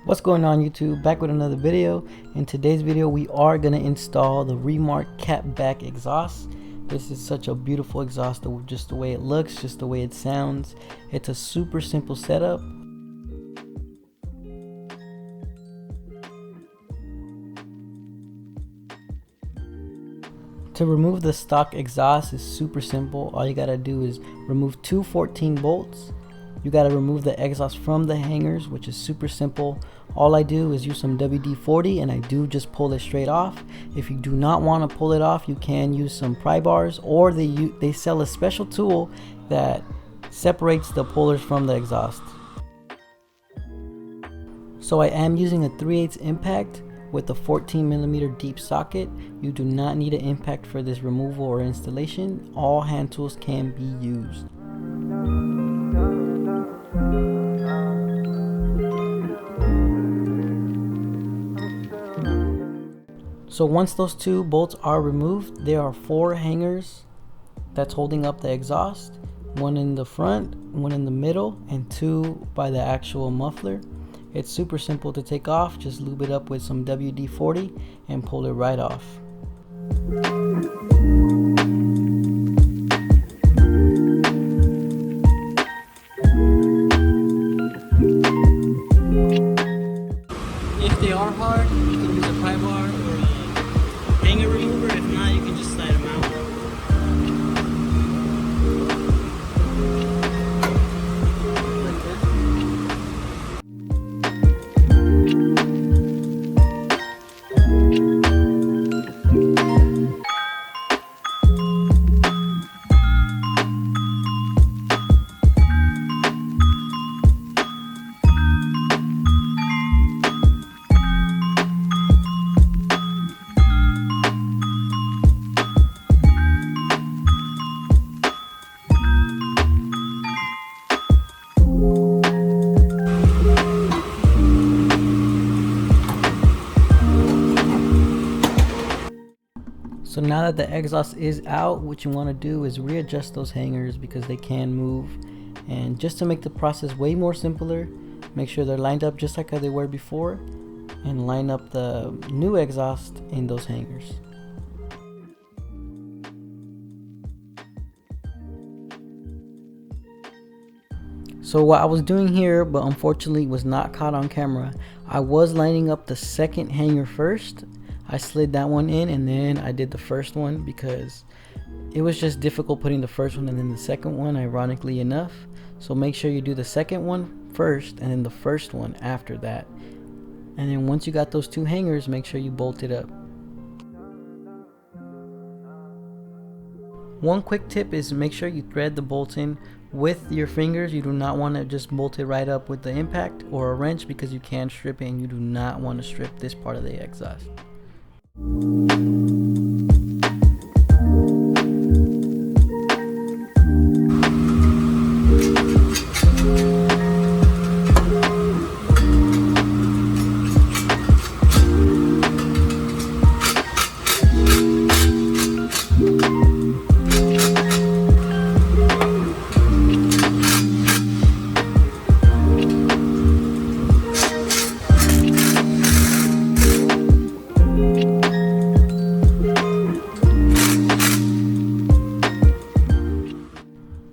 What's going on YouTube? Back with another video. In today's video we are going to install the Remark Catback exhaust. This is such a beautiful exhaust, just the way it looks, just the way it sounds. It's a super simple setup. To remove the stock exhaust is super simple. All you gotta do is remove two 14 bolts. You gotta remove the exhaust from the hangers, which is super simple. All I do is use some WD-40 and I do just pull it straight off. If you do not want to pull it off, you can use some pry bars, or they sell a special tool that separates the pullers from the exhaust. So I am using a 3/8 impact with a 14mm deep socket. You do not need an impact for this removal or installation. All hand tools can be used. So once those two bolts are removed, there are 4 hangers that's holding up the exhaust. One in the front, one in the middle, and 2 by the actual muffler. It's super simple to take off. Just lube it up with some WD-40 and pull it right off. If they are hard, you can use a pry bar or a hanger remover. If not, you can just slide them out. So now that the exhaust is out, what you want to do is readjust those hangers because they can move. And just to make the process way more simpler, make sure they're lined up just like how they were before, and line up the new exhaust in those hangers. So what I was doing here, but unfortunately was not caught on camera, I was lining up the second hanger first. I slid that one in and then I did the first one because it was just difficult putting the first one and then the second one, ironically enough. So make sure you do the second one first and then the first one after that. And then once you got those 2 hangers, make sure you bolt it up. One quick tip is make sure you thread the bolts in with your fingers. You do not want to just bolt it right up with the impact or a wrench because you can strip it, and you do not want to strip this part of the exhaust.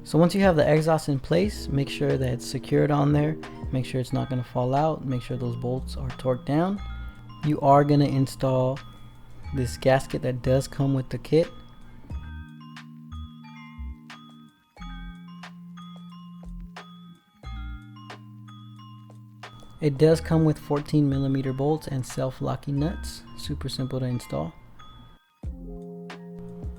So once you have the exhaust in place, make sure that it's secured on there. Make sure it's not going to fall out. Make sure those bolts are torqued down. You are going to install this gasket that does come with the kit. It does come with 14mm bolts and self-locking nuts. Super simple to install.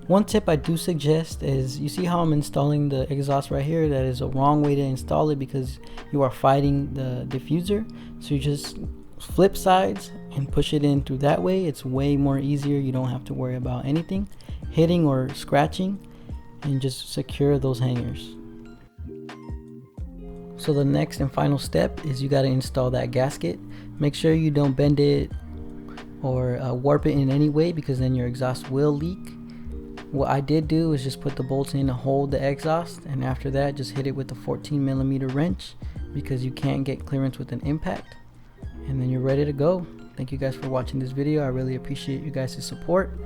One tip I do suggest is, you see how I'm installing the exhaust right here? That is a wrong way to install it because you are fighting the diffuser. So you just flip sides and push it in through that way. It's way more easier. You don't have to worry about anything hitting or scratching, and just secure those hangers. So the next and final step is you got to install that gasket. Make sure you don't bend it or warp it in any way, because then your exhaust will leak. What I did do is just put the bolts in to hold the exhaust, and after that just hit it with a 14mm wrench, because you can't get clearance with an impact, and then you're ready to go. Thank you guys for watching this video. I really appreciate you guys' support.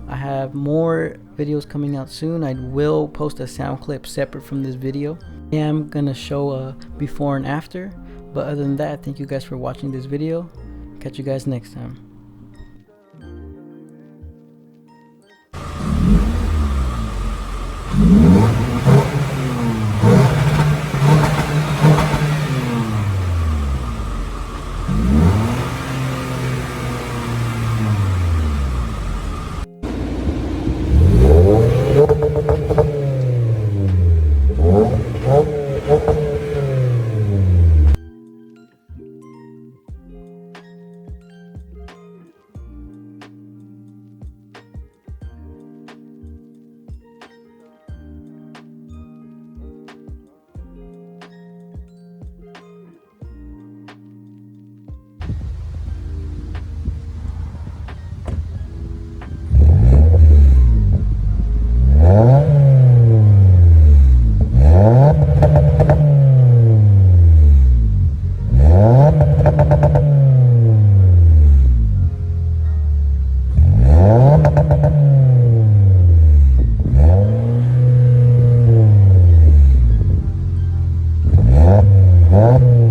I have more videos coming out soon. I will post a sound clip separate from this video. I am gonna show a before and after, but other than that, thank you guys for watching this video. Catch you guys next time.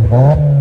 Huh?